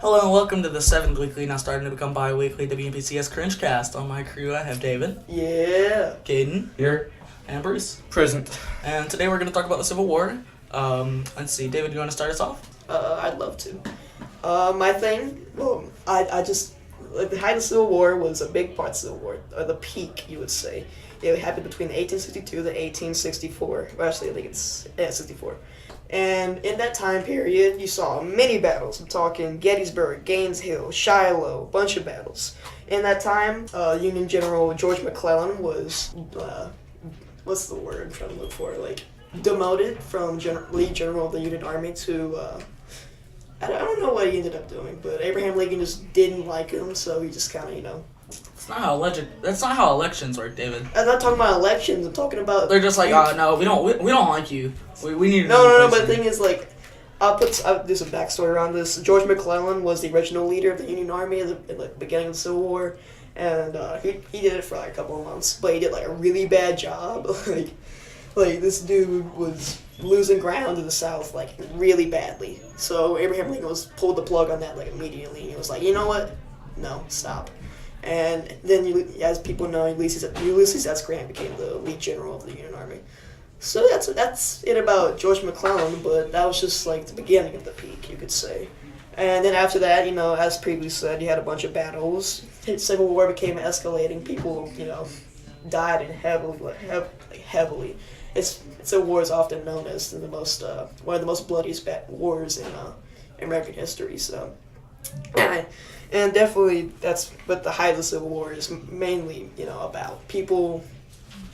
Hello and welcome to the 7th weekly, now starting to become bi-weekly WMPCS Cringecast. On my crew, I have David. Yeah. Kaden. Here. And Bruce. Present. And today we're going to talk about the Civil War. Let's see, David, do you want to start us off? I'd love to. My thing, I just, the height of the Civil War was a big part of the Civil War, or the peak, you would say. It happened between 1862 to 1864. Well, actually, I think it's 64. And in that time period, you saw many battles. I'm talking Gettysburg, Gaines' Hill, Shiloh, a bunch of battles. In that time, Union General George McClellan was, what's the word I'm trying to look for? Demoted from Lead General of the Union Army to, I don't know what he ended up doing, but Abraham Lincoln just didn't like him, so he just kind of, That's not how elections work, David. I'm not talking about elections. I'm talking about. They're just like, no, we don't like you. We need. No. But the thing is, I'll do some backstory around this. George McClellan was the original leader of the Union Army at the beginning of the Civil War, and he did it for a couple of months, but he did a really bad job. Like this dude was losing ground to the South really badly. So Abraham Lincoln pulled the plug on that immediately. He was like, you know what? No, stop. And then, as people know, Ulysses S. Grant became the lead general of the Union Army. So that's it about George McClellan, but that was just the beginning of the peak, you could say. And then after that, as previously said, you had a bunch of battles. The Civil War became escalating. People, died heavily. Civil War is often known as one of the most bloodiest wars in American history. So. And definitely, but the height of the Civil War is mainly, about people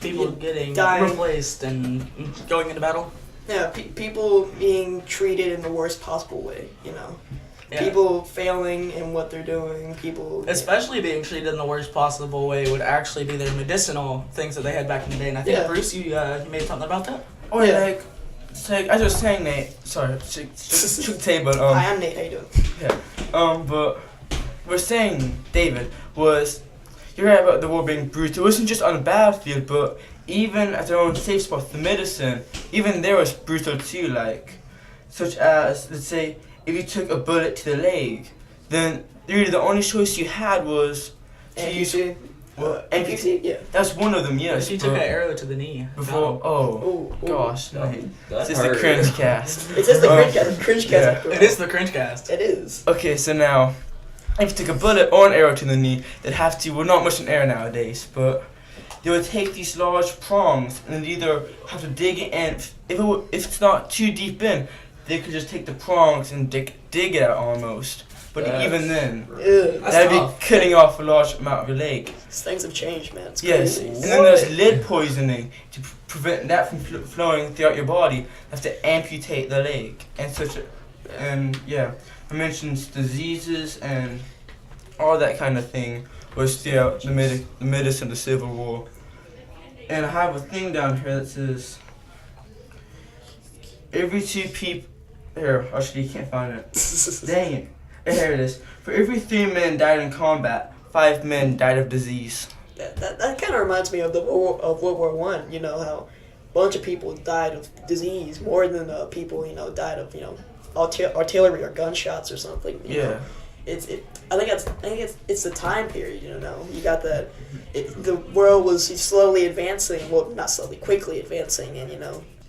getting dying, replaced and going into battle. Yeah, people being treated in the worst possible way, Yeah. People failing in what they're doing, Especially being treated in the worst possible way would actually be their medicinal things that they had back in the day. And I think, Bruce, you made something about that? Oh, yeah. As I was saying, Nate, sorry, shook the table. Hi, I'm Nate, how you doing? Yeah. But we're saying, David, was you're right about the war being brutal. It wasn't just on the battlefield, but even at their own safe spots, the medicine, even there was brutal too, such as, let's say, if you took a bullet to the leg, then really the only choice you had was to use... amputee? Yeah. That's one of them, yes. She took an arrow to the knee. Before, gosh, no. This is the cringe cast. It's just the cringe cast after all. It is the cringe cast. It is. Okay, so now, if you took a bullet or an arrow to the knee, they'd have to, not much an arrow nowadays, but they would take these large prongs and they'd either have to dig it in. If it's not too deep in, they could just take the prongs and dig it out almost. But even then, that'd be cutting off a large amount of your leg. Things have changed, man. It's yes, crazy. And then there's lead poisoning. To prevent that from flowing throughout your body, you have to amputate the leg. I mentioned diseases and all that kind of thing was throughout the medicine of the Civil War. And I have a thing down here that says, every 2 people... Here, actually you can't find it. Dang it. Here it is. For every 3 men died in combat, 5 men died of disease. That kind of reminds me of World War I. How a bunch of people died of disease more than people died of artillery or gunshots or something. You know? I think it's the time period. You got that. The world was slowly advancing. Well, not slowly, quickly advancing, and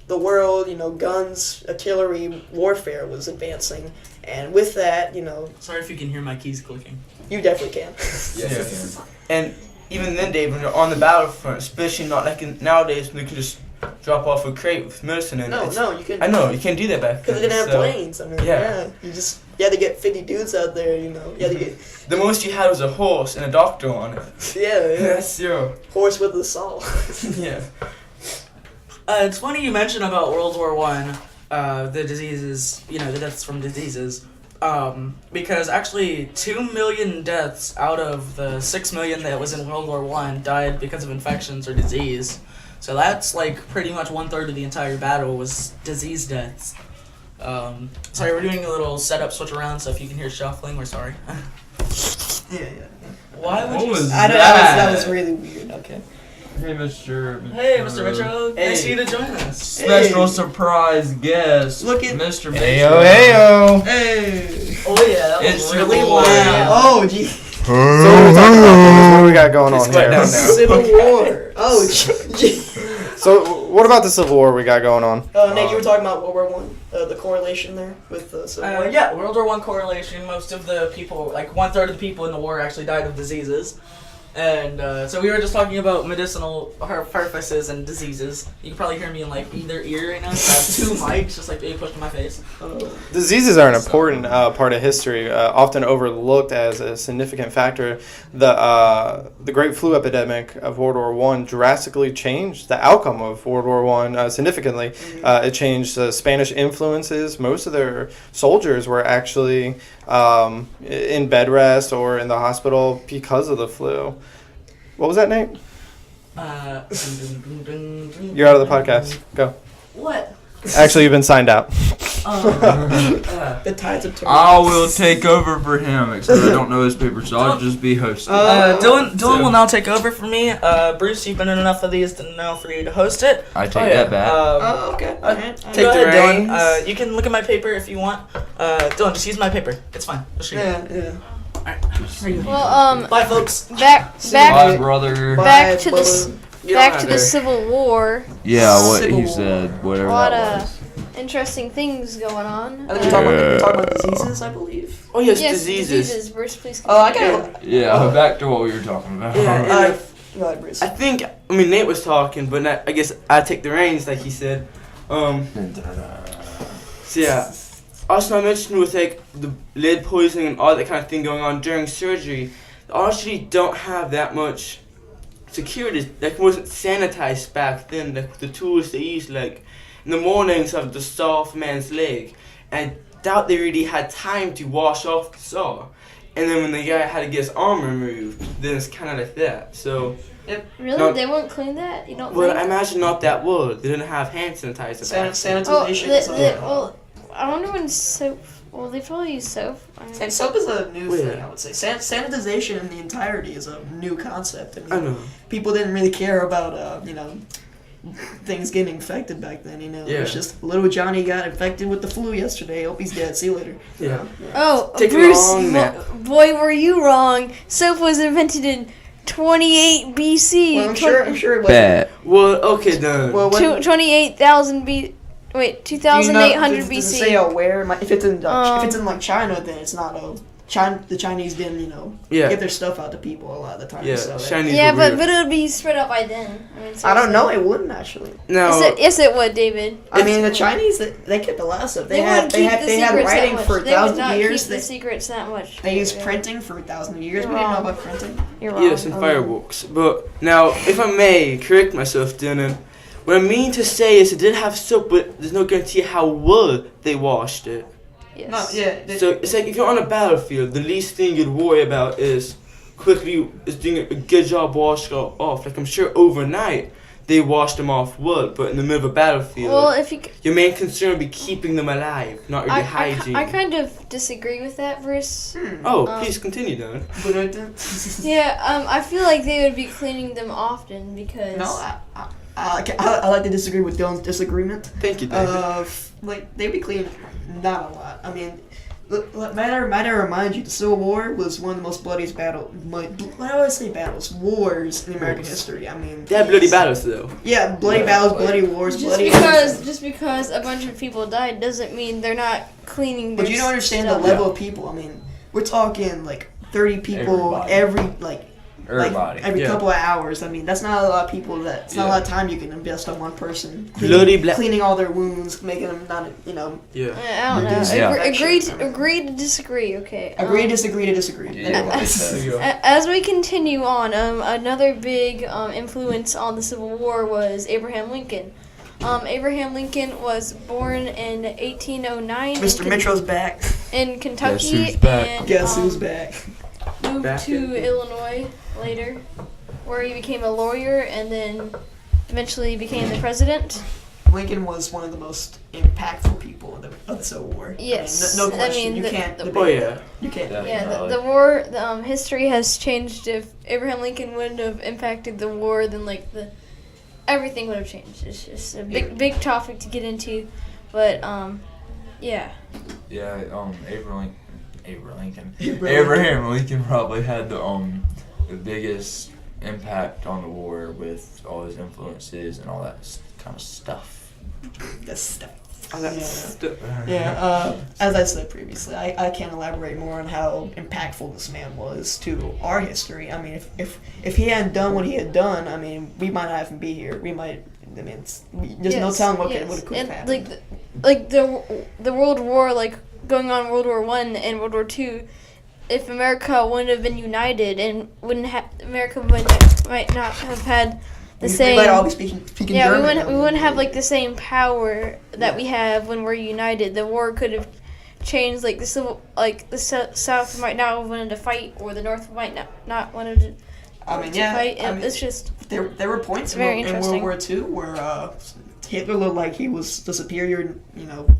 the world, guns, artillery, warfare was advancing. And with that, Sorry if you can hear my keys clicking. You definitely can. Yes. And even then, Dave, when you're on the battlefront, especially not nowadays when you can just drop off a crate with medicine in it. No, you can. I know, you can't do that back then. Because they didn't have planes. You had to get 50 dudes out there, You had to get... The most you had was a horse and a doctor on it. Yeah. That's zero. Horse with a saw. Yeah. It's funny you mention about World War I, the diseases, the deaths from diseases, because actually 2 million deaths out of the 6 million that was in World War I died because of infections or disease. So that's pretty much 1/3 of the entire battle was disease deaths. Sorry, we're doing a little setup switch around, so if you can hear shuffling, we're sorry. Yeah. Why would what you... was I know, that was really weird, okay. Hey, Mr. Hey, Mr. Mitchell. Hey. Nice of you to join us. Special Hey. surprise guest. Look at- Mr. Heyo, Mitchell. heyo. Hey. Oh yeah, that It's was really Civil loud. War. Oh, gee. So what are we talking about, Dennis? What do we got going on Just quiet here? down now. Civil War. Oh, gee. So what about the Civil War we got going on? Nate, you were talking about World War One, the correlation there with the Civil War. Yeah, World War I correlation. Most of the people, like 1/3 of the people in the war, actually died of diseases, and so we were just talking about medicinal purposes and diseases. You can probably hear me in like either ear right now. So I have two mics, just like being pushed in my face. Diseases are an important part of history, often overlooked as a significant factor. The Great Flu epidemic of World War I drastically changed the outcome of World War I significantly. It changed Spanish influences. Most of their soldiers were actually in bed rest or in the hospital because of the flu. What was that, Nate? You're out of the podcast. Go. What? Actually, you've been signed out. The tides of turn. I will take over for him, except I don't know his paper, so I'll just be hosting. Dylan will now take over for me. Bruce, you've been in enough of these to know for you to host it. I take Oh, yeah. that back. Oh, okay. Alright. Take Go the ahead, reins. Dylan. You can look at my paper if you want. Dylan, just use my paper. It's fine. Just read it. Yeah, yeah. Well, Bye, folks. back Bye, brother. back to Bye, the You don't back have to the Civil War. Yeah, what Civil he War. said, A whatever lot that was. of interesting things going on. I think we're talking about diseases, I believe. Oh yes, Yes, diseases. Bruce, please. Oh, I continue. got. Yeah, back to what we were talking about. Yeah, and Go ahead, Bruce. I think Nate was talking, but I guess I take the reins, like he said. So yeah. Also, I mentioned with like the lead poisoning and all that kind of thing going on during surgery, they actually don't have that much security. Like it wasn't sanitized back then. Like the tools they used, like in the mornings of the saw off a man's leg, and I doubt they really had time to wash off the saw. And then when the guy had to get his arm removed, then it's kind of like that. So. Really? No. They won't clean that? You don't Well, I think? imagine not that well. They didn't have hand sanitizer. back then. Sanitization. Oh, is well, I wonder when soap. Well, they probably use soap. and soap is a new Well, thing, yeah. I would say. Sanitization in the entirety is a new concept. I know. People didn't really care about, things getting infected back then, It Yeah. was just little Johnny got infected with the flu yesterday. Hope he's dead. See you later. Yeah. Oh, Take a Bruce, long nap. boy, were you wrong. Soap was invented in 28 BC. Well, I'm sure it was. Bet. Well, okay then. Well, when, 28,000 B. Wait, 2,800 does it BC. say where? If it's in like China, then it's not the Chinese didn't yeah. get their stuff out to people a lot of the time. Yeah. So Chinese. Yeah, were but weird. it would be spread out by then. I mean, I don't seriously. know. It wouldn't actually. No. Yes, it would, David. I mean, the Chinese they kept a lot of stuff. They wouldn't had keep the they had secrets that writing much. for They would 1,000 not years. keep the secrets that much. They used Yeah. printing for 1,000 years. You're We didn't know wrong. about printing. You're wrong. Yes, and fireworks. But now, if I may correct myself, Dylan, what I mean to say is it did have soap, but there's no guarantee how well they washed it. Yes. No, yeah. So it's like if you're on a battlefield, the least thing you'd worry about is doing a good job washing it off. Like I'm sure overnight they washed them off well, but in the middle of a battlefield, Well, if you, your main concern would be keeping them alive, not really I hygiene. kind of disagree with that, Bruce. Oh, Um, please continue, Dylan. Yeah, I feel like they would be cleaning them often because. No, I like to disagree with Dylan's disagreement. Thank you, David. Like they be clean, not a lot. I mean, might I remind you, the Civil War was one of the most bloodiest why do I say battles? Wars in American history. I mean, They had bloody battles though. yeah, bloody battles, bloody wars, bloody. just because a bunch of people died doesn't mean they're not cleaning. But their you don't understand the stuff. level of people. I mean, we're talking like 30 people Everybody. Everybody. every Yeah. couple of hours. I mean, that's not a lot of people. It's not a lot of time you can invest on one person. Bloody cleaning all their wounds, making them not, Yeah. I don't know. Yeah. Agree to disagree. Okay. Agree to disagree to disagree. There you go. There you go. As we continue on, another big influence on the Civil War was Abraham Lincoln. Abraham Lincoln was born in 1809 Mr. Mitchell's back. in Kentucky Guess who's back? and Guess who's back? moved Back to in- Illinois later, where he became a lawyer and then eventually became the president. Lincoln was one of the most impactful people of the Civil War. Yes. I mean, no I question. mean, you can't debate Oh that. yeah. You can't. Yeah. Yeah, the war, history has changed. If Abraham Lincoln wouldn't have impacted the war, then like everything would have changed. It's just a big topic to get into, but yeah. Yeah, Abraham Lincoln probably had the biggest impact on the war with all his influences and all that kind of stuff. That's stuff. Yeah. As I said previously, I can't elaborate more on how impactful this man was to our history. I mean, if he hadn't done what he had done, I mean, we might not even be here. We might. I mean, there's no telling what could have happened. Like the World War, like going on World War I and World War II. If America wouldn't have been united and America might not have had the same. We might all be speaking yeah, German. we wouldn't have like the same power that we have when we're united. The war could have changed. Like the South might not have wanted to fight, or the North might not wanted to. Fight. I mean, It's just there were points in very World War II where Hitler looked like he was the superior,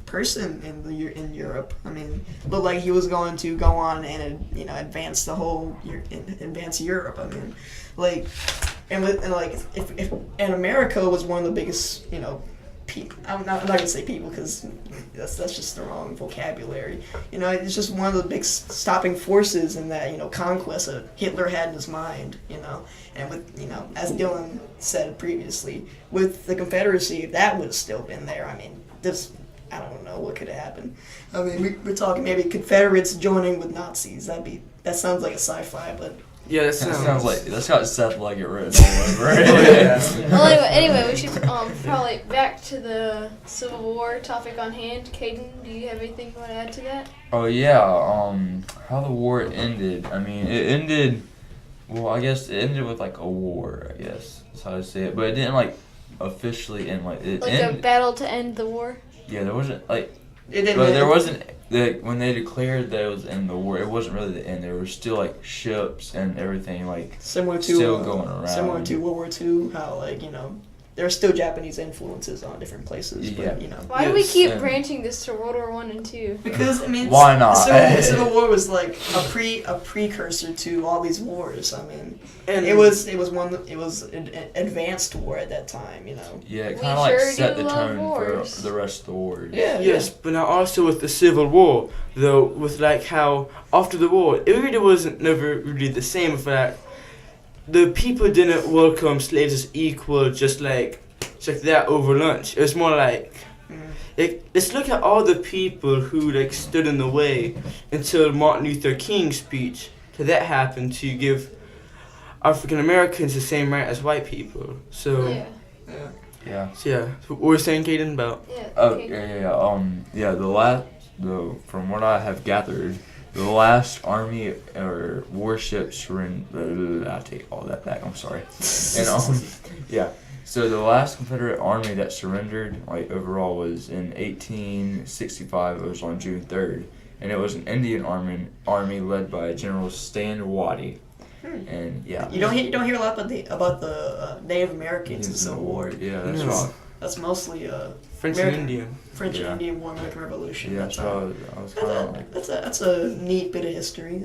person in Europe. I mean, looked like he was going to go on and advance the whole advance Europe. I mean, like, if America was one of the biggest, people. I'm not gonna say people because that's just the wrong vocabulary. It's just one of the big stopping forces in that conquest that Hitler had in his mind. And with as Dylan said previously, with the Confederacy, if that would have still been there, I mean, I don't know what could have happened. I mean, we're talking maybe Confederates joining with Nazis. That sounds like a sci-fi, but. Yeah, That sounds like that's got Seth Leggett written all over it. well, anyway, we should probably back to the Civil War topic on hand. Kaden, do you have anything you want to add to that? Oh yeah, how the war ended. I mean, it ended. Well, I guess it ended with like a war. I guess that's how I say it. But it didn't like officially end like it. A battle to end the war. Yeah, there wasn't like. It didn't. But there wasn't. When they declared that it was in the war, it wasn't really the end. There were still like ships and everything like similar to still going around. Similar to World War II, how there are still Japanese influences on different places. Yeah. But, Why do we keep branching this to World War I and II? Because why not? The Civil War was like a precursor to all these wars. I mean, and it was an advanced war at that time. Yeah, it We kind of like sure set do the love tone wars. for the rest of the wars. Yeah. Yes, but now also with the Civil War, though, with like how after the war, it really wasn't never really the same. In fact, the people didn't welcome slaves as equal, just like that over lunch. It was more like, let's look at all the people who like stood in the way until Martin Luther King's speech. So that happened to give African Americans the same right as white people. So Yeah. So what were you saying, Kaden, about? Yeah. Oh okay. From what I have gathered, the last army or warship surrendered. I take all that back. I'm sorry. And yeah. So the last Confederate army that surrendered, like overall, was in 1865. It was on June 3rd, and it was an Indian army led by General Stan Waddy. And yeah. You don't hear a lot about the Native Americans in the Civil War. Yeah, that's No. right. That's mostly French American- and Indian. French Yeah. and Indian War, American Revolution. Yeah, that's right. I was kind of like. That's a neat bit of history.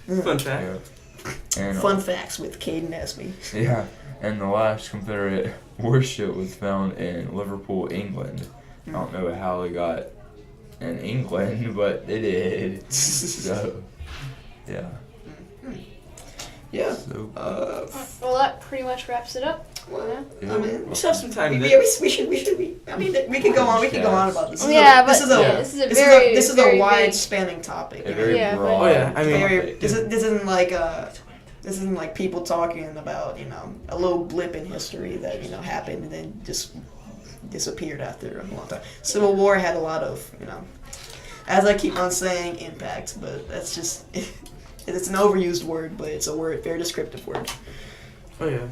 Fun fact. Yeah. And, Fun facts with Kaden Esme. Yeah, and the last Confederate warship was found in Liverpool, England. I don't know how they got in England, but they did. So, yeah. Yeah. So, Well, that pretty much wraps it up. Yeah. yeah. I mean, We still have some time. we should. I mean, we could go on. We could go on about this. This is This is a very wide big. spanning topic. A very Yeah, but- broad. Oh yeah, I mean, Very, this isn't like people talking about a little blip in history that happened and then just disappeared after a long time. Civil War had a lot of as I keep on saying, impact, but that's just it's an overused word, but it's a very descriptive word. oh yeah.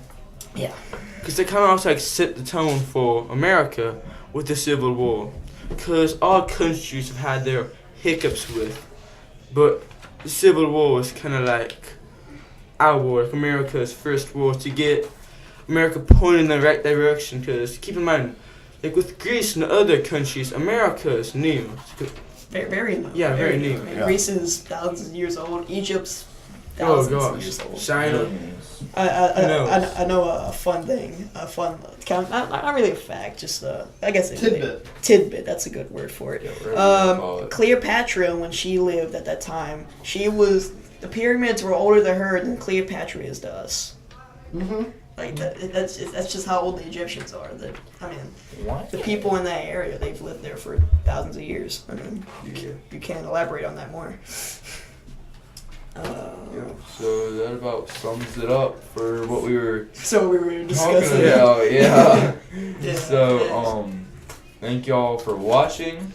Yeah. Because they kind of also like set the tone for America with the Civil War. Because all countries have had their hiccups with. But the Civil War was kind of like our war, like America's first war to get America pointed in the right direction. Because keep in mind, like with Greece and other countries, America is new. Very, very new. Yeah, very new. I mean, Yeah. Greece is thousands of years old. Egypt's Oh thousands of gosh, years old. China. I know a fun thing, not really a fact, just I guess tidbit. That's a good word for it. Cleopatra, when she lived at that time, the pyramids were older to her than Cleopatra is to us. Mm-hmm. Like that's just how old the Egyptians are. What? The people in that area, they've lived there for thousands of years. I mean, you can't elaborate on that more. So that about sums it up for what we were So we were talking discussing. about. Yeah. Yeah. So thank y'all for watching.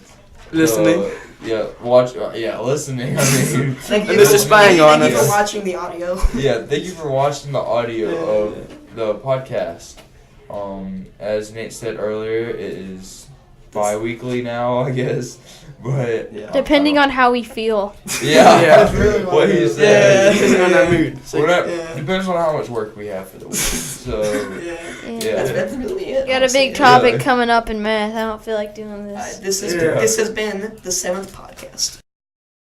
Listening. Listening. I mean, Thank you This for- is spying on Thank you us. for watching the audio. yeah, thank you for watching the audio of the podcast. As Nate said earlier, it is bi-weekly now, I guess. But Depending on how we feel. yeah, Yeah. Really what he well. said. Depending on that mood. Whatever- Depends on how much work we have for the week. So Yeah. That's really it. Got a honestly. big topic coming up in math. I don't feel like doing this. This Yeah. has been the 7th podcast.